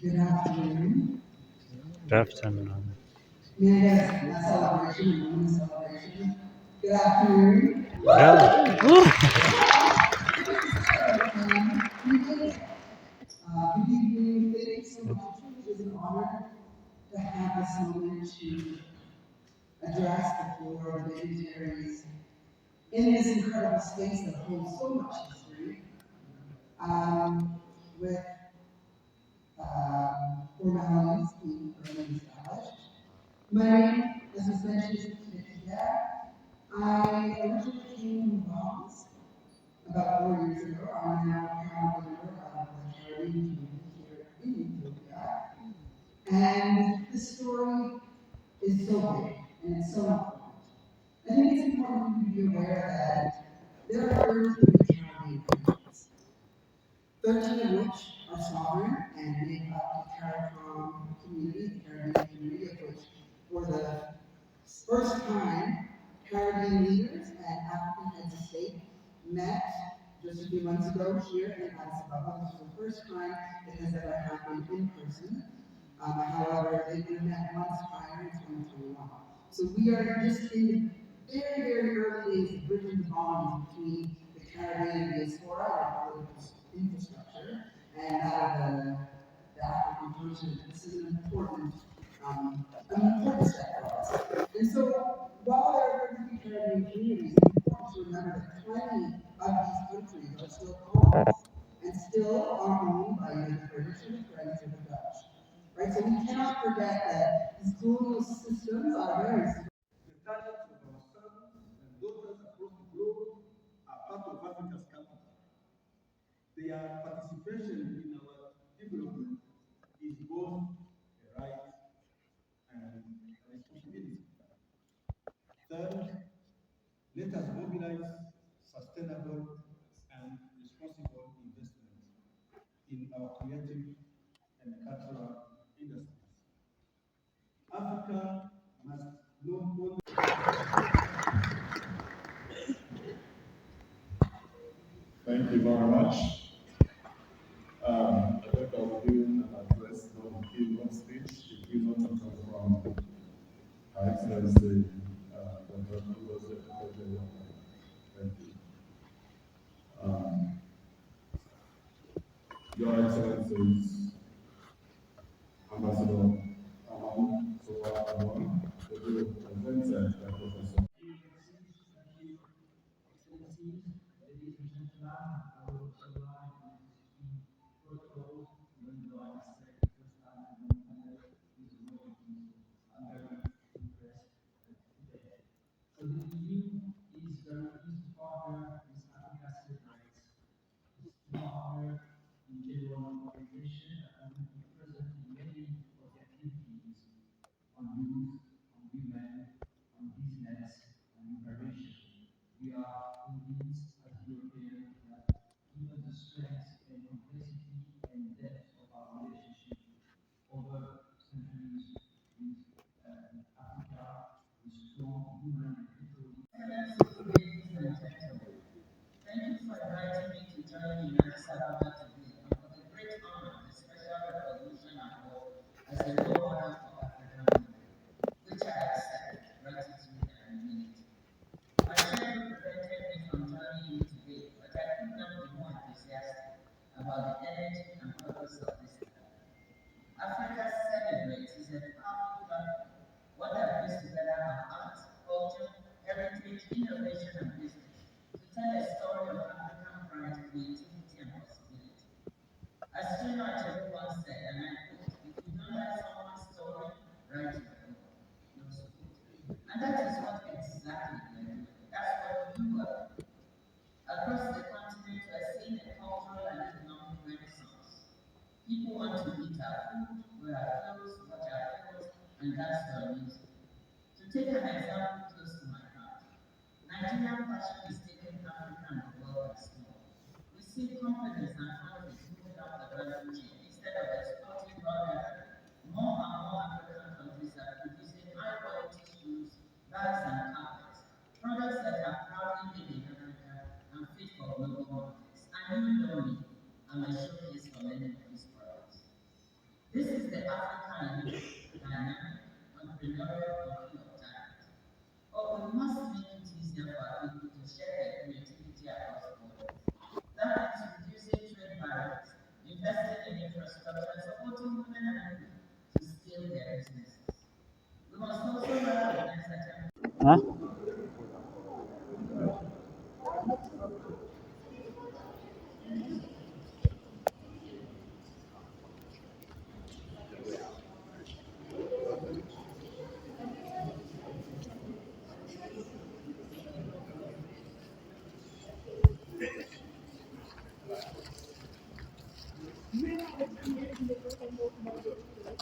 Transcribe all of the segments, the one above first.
Good afternoon. Good afternoon. UNECA celebration, women's celebration. Good afternoon. Yeah. We did it. Good evening. Thank you so much. It is an honor to have this moment to address the floor of the dignitaries in this incredible space that holds so much history. With formalities being firmly established. My name, as was mentioned, is Nikita. I originally came from Bahamas about 4 years ago. I'm now a proud member of the Caribbean community here in Ethiopia. And the story is so big and it's so important. I think it's important for you to be aware that there are 33 Caribbean countries, 13 of which are sovereign and make up the CARICOM community, the Caribbean community, of which for the first time Caribbean leaders and African heads of state met just a few months ago here in Addis Ababa. This is the first time it has ever happened in person. However, they would have met once prior in 2021. So we are just in the very, very early days of bridging the bonds between the Caribbean diaspora, our political infrastructure, and that of the African continent. This is an important step for us. And so, while there are going to be Caribbean communities, it's important to remember that plenty of these countries are still colonies and still are owned by either the British or the French or the Dutch. Right? So we cannot forget that these colonial systems are very. The talents of our sons and daughters across the globe are part of Africa's capital. Their participation in our development is both a right and a responsibility. Third, let us mobilize sustainable and responsible investment in our creative and cultural industries. Africa must not only. Thank you very much. I think I'll be giving an address, not a keynote speech. The keynote will come from Her Excellency, Dr. Ngozi Okonjo-Iweala. Thank you. Your Excellencies, Ambassador Aham Sowa Abon, the represented by Professor. Ladies and gentlemen, I will rely on existing protocols, even though I must say the first time I'm on panel with the World Council. I'm very impressed today. So the EU is very pleased to partner with Africa Celebrates. It's to partner in general organization and will be present in many of the activities on youth, on women, on business, and innovation. We are convinced as Europeans that given the strength and complexity and depth of our relationship over centuries with Africa, with strong human and cultural. Ladies and gentlemen, thank you for inviting me to join you in Addis Ababa today and for the great honor and special recognition I hold as a role model for African women, which I accept gratitude and mean it. My schedule prevented me from joining you today, but I could not be more enthusiastic about the energy and purpose of this event. Africa Celebrates is a powerful platform, one that brings together our art, culture, heritage, innovation, and business to tell a story of African pride, creativity, and possibility. As Chinua Achebe once said, and I quote, if you don't like someone's story, write your own. No support. And that is what exactly we are doing. That's what you are doing. Across the continent, we are seeing a cultural and economic renaissance. People want to eat our food, wear our clothes, watch our films, and dance to our music. To take an example close to my heart, Nigerian fashion is taking Africa and the world by storm. We see companies and families moving up the value chain instead of exporting raw material. More and more African countries are producing high quality shoes, bags, and carpets, products that are proudly made in Africa and fit for global markets. And you know me, I'm a showcase for many of these products. This African youth dynamic, entrepreneurial, and full of talent. But we must make it easier for our people to share their creativity across borders. That means reducing trade barriers, investing in infrastructure, and supporting women and women to scale their businesses. We must also recognize that Huh?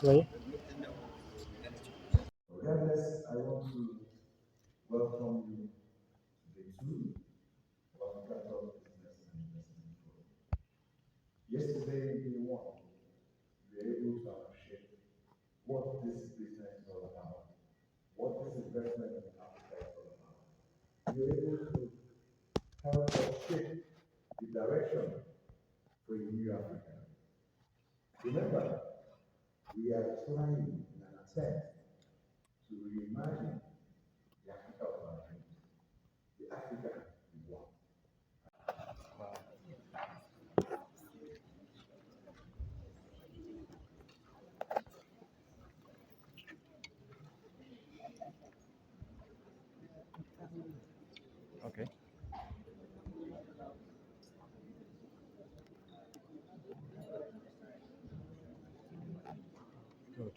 Right? Regardless, I want to welcome you to day two of Africa Talk Business and Investment Forum. Yesterday, day one, we were able to appreciate what this business is all about, what this investment in Africa is all about. We were able to help us shape the direction for a new Africa. Remember, we are trying in an attempt to reimagine the Africa of our dreams, the Africa we want. Okay. Good.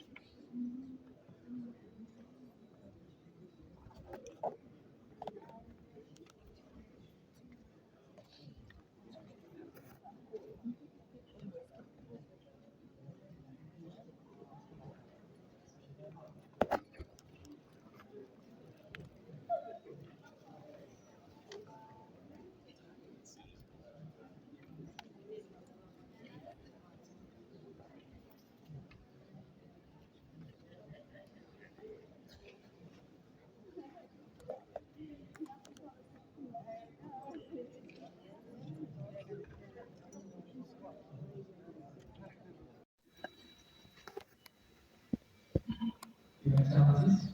Your Excellencies,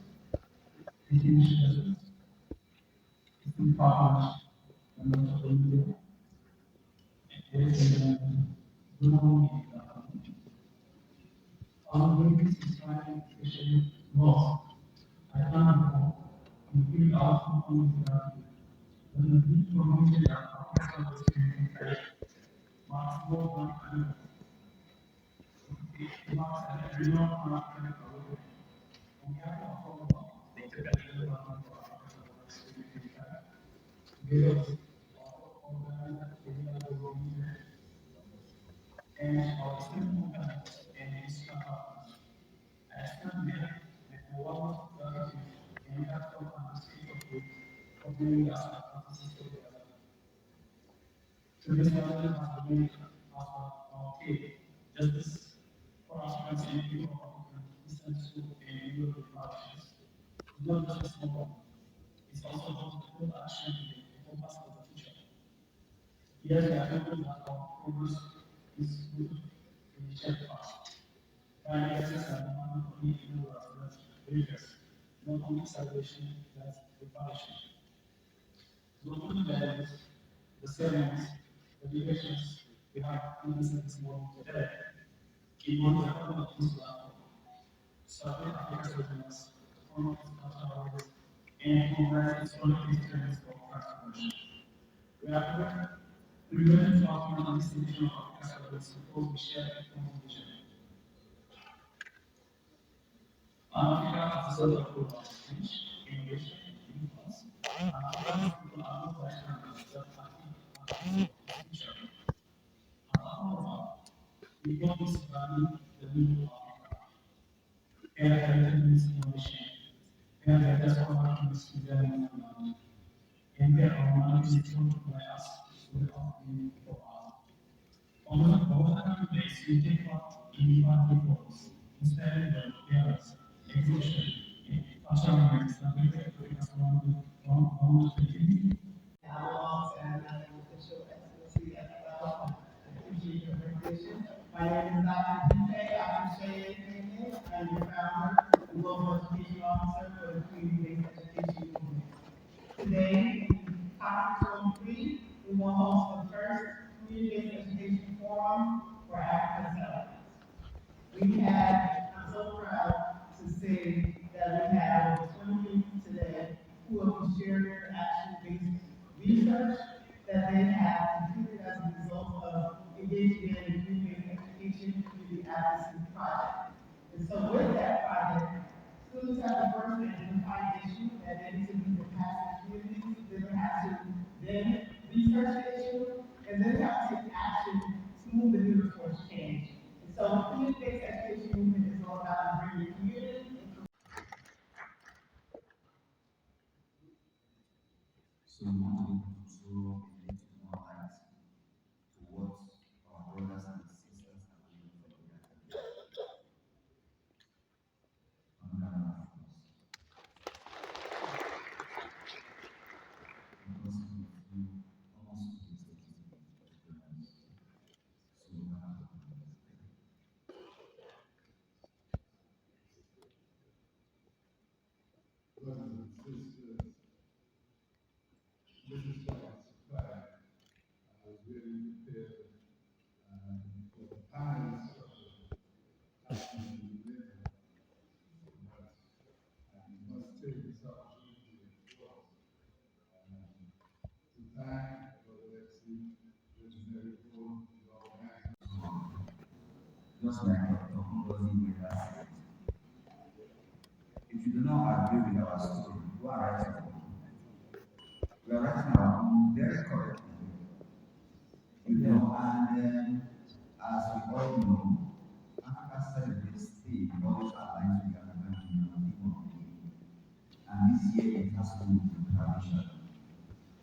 distinguished guests, esteemed partners, members of the media, ladies and gentlemen, good morning. On this Islamic Christian law, I found and feel out on the when we promoted our professional experience first, marks more than it marks an everyone on our on behalf of all of us, they took a little while for our professional experience girls, organized the world and our student and his partners. As there, the one of and have to understand of bringing us a together. To this level has been our faith, justice for our and people of distance to and your reflections. It's not just a small, it's also about the full action to help us for the future. Yes, the activity that our progress is good in steadfast. And yes, and not only in the religious, not only salvation, but preparation. The open values, the sermons, the leaderships we have witnessed this morning today, in one of the Islam, Southern Africa's readiness, form of cultural and progress its own experience for transformation. We are preventing talking on this division of Africa's readiness before we share a common vision. Africa is a sort of global speech, innovation, influence, and African people are not rational that are future. However, we don't value the new Africa. And heritage means innovation. And that is what makes development knowledge. And there are knowledge is told by us without being for us. On the country base, we take part in party votes, instead of parents, exhibition, cultural events, and we take Africa's one creativity. Our and official expertise as well. I appreciate your recognition. My name is Dr. Dante. I appreciate founder and global education officer for the community-based education movement. Today, in Conference Room 3, we will host the first community-based education forum for African Americans. I'm so proud to say that we have over 20 people today who will be sharing their action-based research that they have completed as a result of engaging in a community-based education community advocacy project. And so with that project, students have to first identify the issue that they need to be the past communities, then they have to then research the issue, and then they have to take action to move the needle towards change. And so community-based education movement is all about bringing community and So we want to throw a little more light to what our brothers and sisters are doing for the United Another of course. Because we feel almost irritated with the parents. So we have to Brothers and sisters, this is Charles Supply. I was really prepared for the panel discussion happening in UNECA, but I must take this opportunity, of course, to thank Brother Lexi, Visionary for the organizing. just like Dr. Ngozi Iweala said, if you do not agree with our story, you are writing our own. We are writing our own very correctly. You know, and as we all know, Africa celebrates Day always aligns with the African Union theme of the year. And this year it has to do with preparation.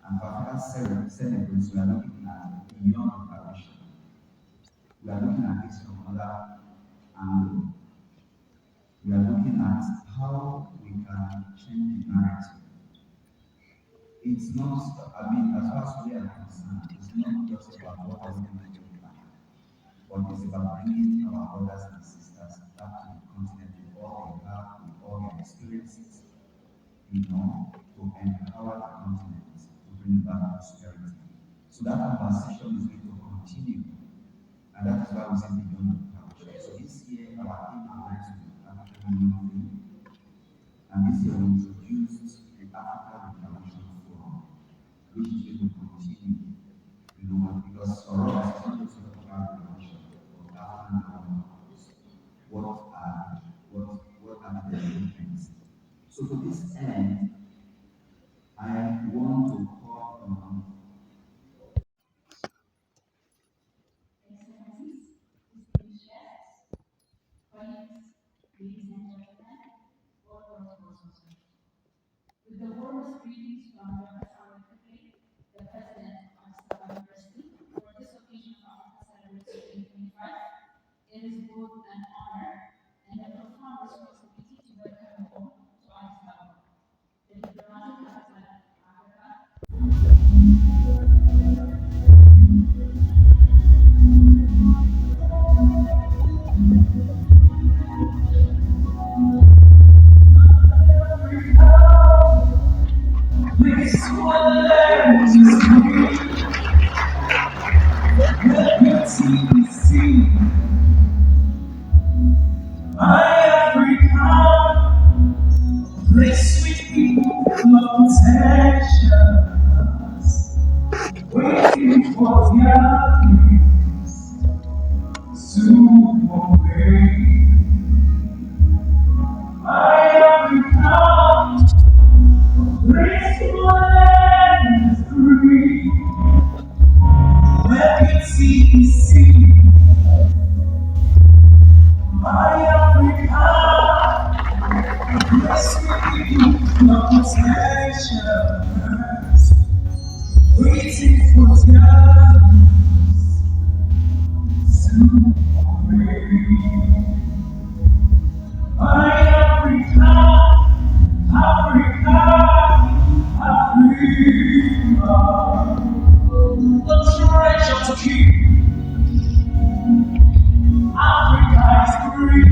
And for African celebrates, we are looking at beyond preparation. We are looking at this from another angle. We are looking at how we can change the narrative. It's not, as far as we are concerned, it's not just about what are we going to do, but it's about bringing our brothers and sisters back to the continent with all they have, with all their experiences, to empower the continent, to bring back prosperity. So that conversation is going to continue, and that is why we say beyond the culture. So this year, our theme aligns with the African Union, and this year we introduced the Africa Revolution Forum, which is going to continue, because for us, it's not just about revolution, but African development. What are the movements? So to this end, I want to call on Excellencies, distinguished guests, colleagues, ladies and gentlemen, welcome to Kosovo. With the warmest greetings from Dr. Samuel Kipling, the President of Saba University, for this occasion of Africa Celebrates 2025, it is both an honor and a profound responsibility to welcome you all to Addis Ababa, the diplomatic capital of Africa. This one learns to speak, the beauty see. My Africa, place with people of potentials, waiting for their dreams to obey. My Africa, graceful and free, where beauty is seen. My Africa, bless me with your potentials, waiting for their to obey. My Africa, Africa, Africa, the treasure to keep. Africa is free.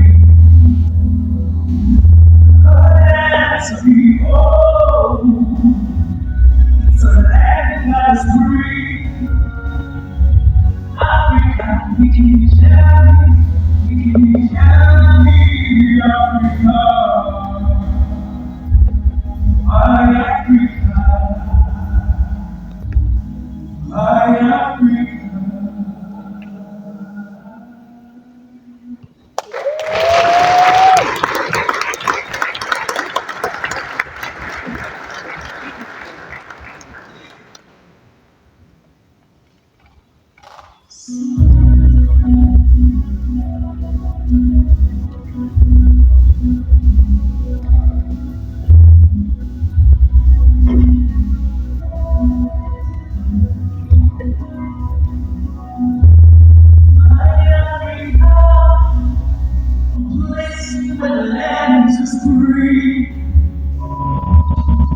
where the land is free,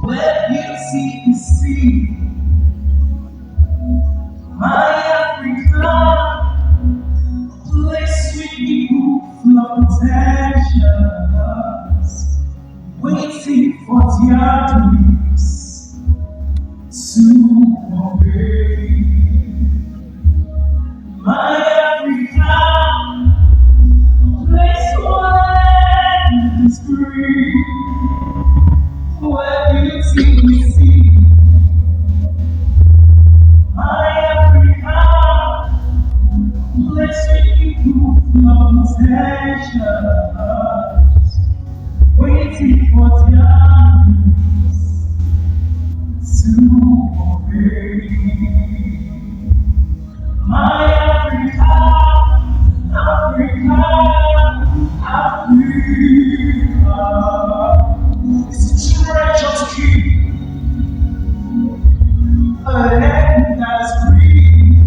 where beauty is seen. My Africa, place with people full of potentials, waiting for their dreams to obey. My Africa, place where land is free, where beauty is seen. My Africa, place with people full of potentials, waiting for their dreams to obey. My Africa, Africa, Africa, it's a treasure to keep, a land that's free,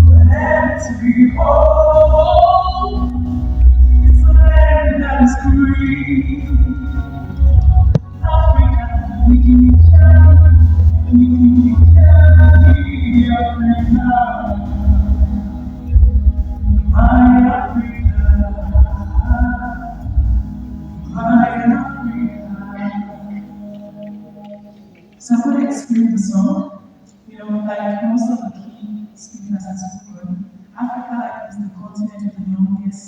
a land to behold. It's a land that is free. Africa, we can carry, Africa. My Africa, my Africa. So I'm going to explain the song. Like most of the key speakers have spoken, Africa is the continent with the youngest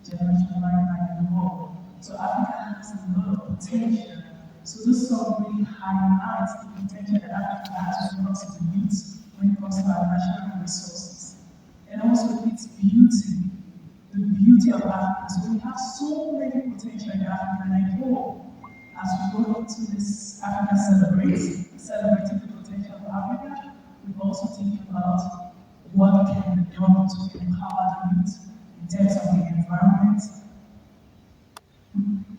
generation of maritime in the world. So Africa has a lot of potential. So this song really highlights the potential that Africa has when it comes to the youth, when it comes to our national resources. And also its beauty, the beauty of Africa. So we have so many potential in Africa, and I hope as we go into this Africa celebrating the potential of Africa, we've also think about what can be done to empower the youth in terms of the environment.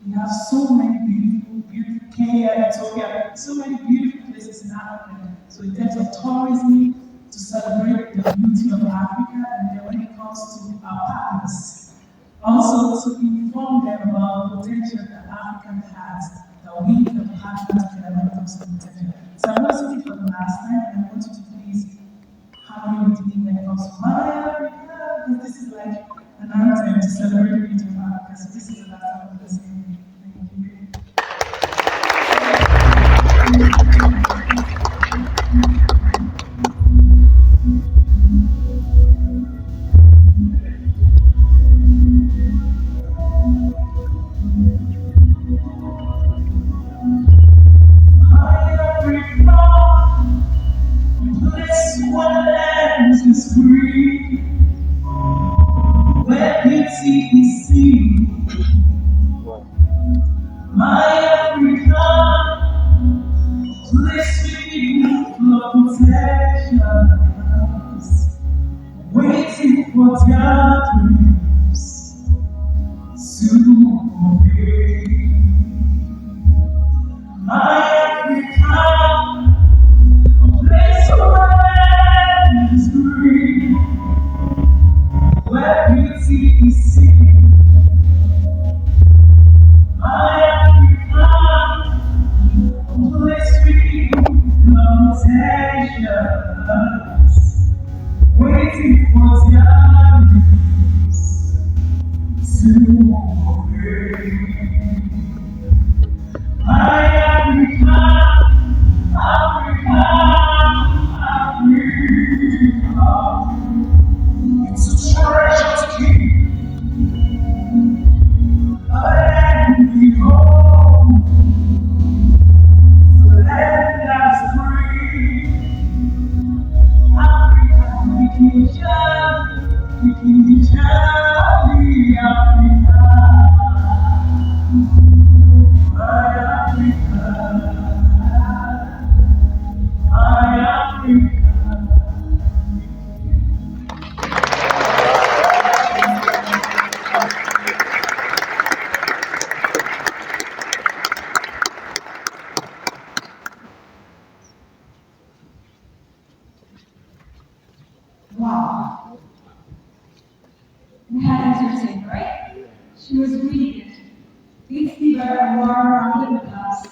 We have so many beautiful Kenya, Ethiopia, so many beautiful places in Africa. So in terms of tourism, to celebrate the beauty of Africa, and then when it comes to our partners, also to inform them about the potential that Africa has, that we can partner together when it comes to potential. So I'm going to speak for the last time, and I want you to please harmony with me when it comes to my Africa, because this is like an anthem to celebrate the beauty of Africa. So this is the last time I'm going to say thank you. Is free, where beauty is seen. My Africa, place with people full of potentials, waiting for their dreams to obey. My Africa, a place where land is free, where beauty is seen. My Africa, a place with people plantations, waiting for their dreams to obey. My Africa, Africa, Africa, it's a treasure to keep, a land behold, the land that's free. Africa, we can carry Africa, my Africa. She was really good. Please give her a warm round of applause.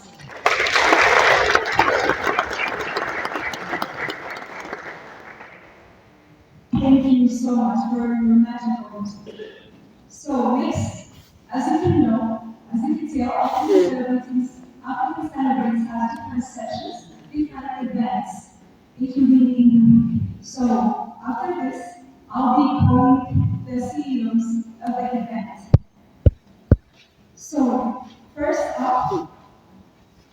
Thank you so much for your magical music. So next, as you can know, as you can tell, African celebrates has different sessions, different events, including in the week. So after this, I'll be calling the CEOs of the event. So first up,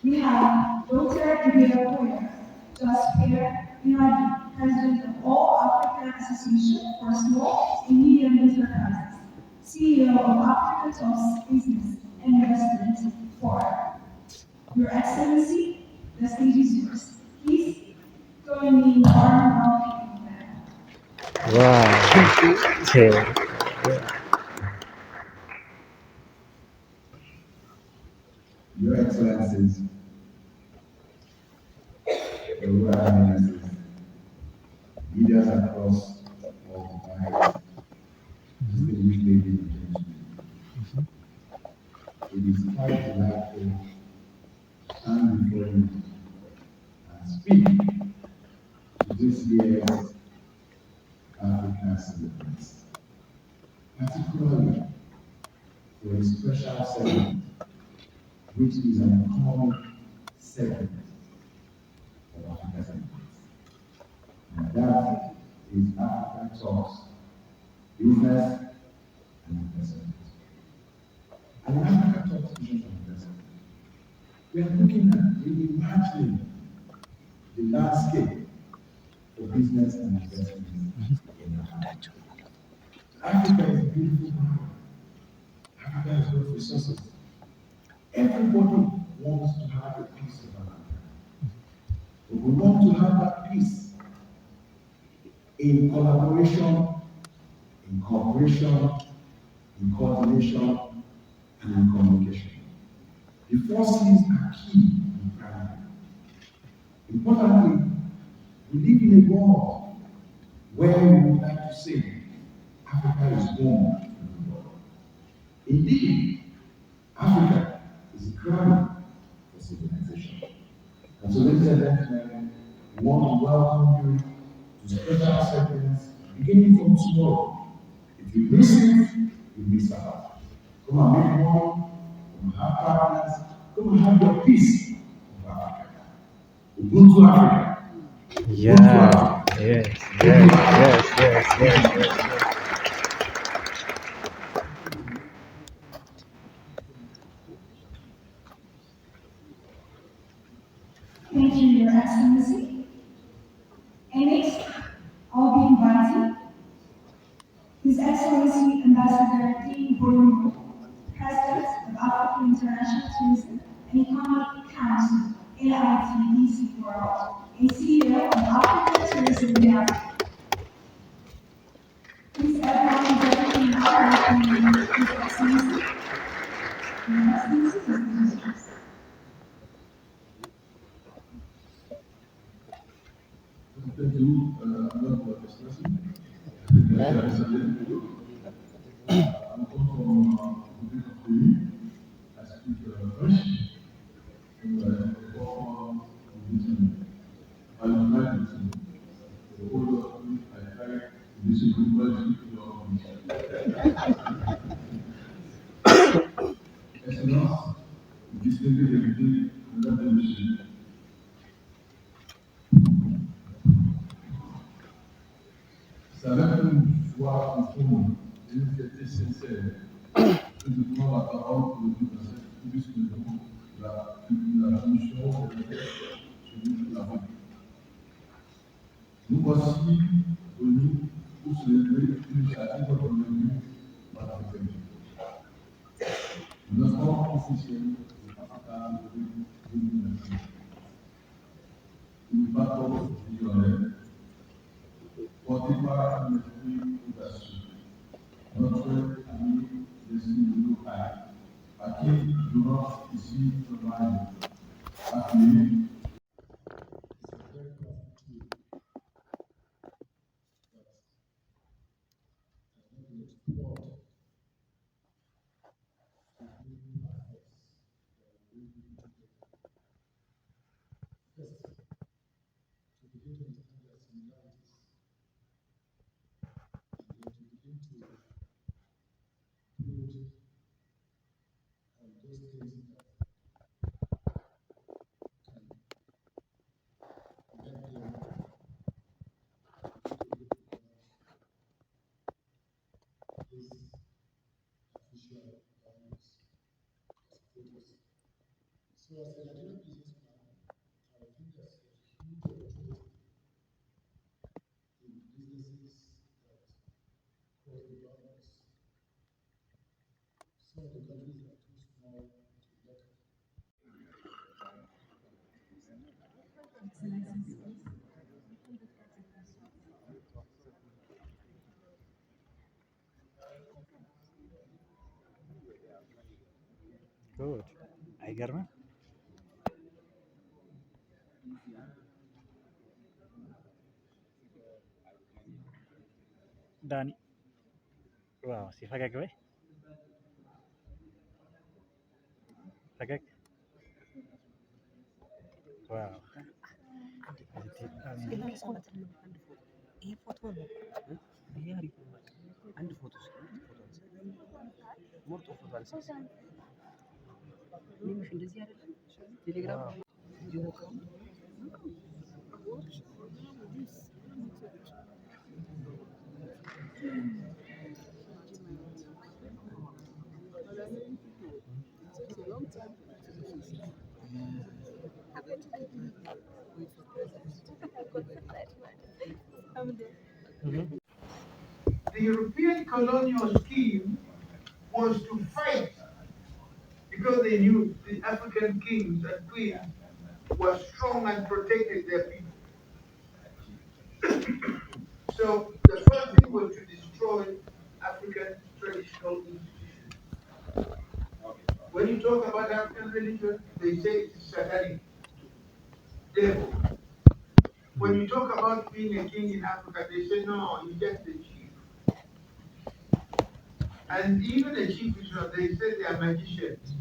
we have Dr. Ibira Koyer, just here, President of All African Association for Small and Medium Enterprises, CEO of Africa Talks Business and Investment Forum. Your Excellency, the stage is yours. Please join me in warm welcoming them. Wow. Okay. Your Excellencies, the Royal Ministers, leaders across all divides, distinguished ladies and gentlemen, it is quite delightful to stand before you and speak to this year's Africa celebrants, particularly for a special segment, which is an iconic segment of Africa celebrants. And that is Africa Talks, Business and Investment. And in Africa Talks, Business and Investment, we are looking at reimagining the landscape for business and investment in Africa. Africa is a beautiful country. Africa has great resources. Everybody wants to have a piece of Africa. But we want to have that peace in collaboration, in cooperation, in coordination, and in communication. The four C's are key and primary. Importantly, we live in a world where we would like to say Africa is born in the world. Indeed, Africa is a cradle for civilization. And so, ladies and gentlemen, we want to welcome you to special segments beginning from tomorrow. If you miss it, you miss out. Come and make money, come and have partners, come and have your piece of Africa. Ubuntu Africa. Yeah. Yes. Yes. Thank you, Your Excellency. And next, I'll be inviting His Excellency Ambassador Dean Bruno, President of African International Tourism and Economic Council, AITEC World, and CEO of African Tourism Network. Please everyone join me in welcoming His Excellency. Your Excellency, the stage is yours. Thank you, Madam Excellency. I'm from the country. I speak French, and I'm a former Muslim. I'm United. The whole of me, I try to listen to what you Excellence, distinguished invités, mesdames et messieurs. C'est avec une joie profonde et une fierté sincère que je prends la parole pour le dans cette discussion la Commission de l'Afrique. Nous voici venus pour célébrer une initiative revenue par l'Afrique. Nous avons officiel de l'Afrique de 2025. Une bataille visionnaire porté par un esprit audacieux. Notre ami Leslie Lokai, à qui je rends ici hommage, appuyé. First, to begin to understand their similarities, and then to begin to put those things that can let them begin to look beyond these official values as voters. So as a Nigerian businessman, I think there's a huge opportunity in businesses that cross the boundaries. Some of the countries are too small to let. Good. አይገርምም? ዳኒ ዋው ሲፈገግ በይ ፈገግ ዋው ይሄ ፎቶ ነው። ይሄ አሪፍ ነው። አንድ ፎቶ ሞርጦ ፎቶ አልሰስ ምንሽ እንደዚህ አይደለም። ቴሌግራም The European colonial scheme was to fight because they knew the African kings and queens were strong and protected their people. So the first thing was to destroy African traditional institutions. When you talk about African religion, they say it's satanic, devil. When you talk about being a king in Africa, they say no, you're just a chief. And even a chief is not, they say they are magicians.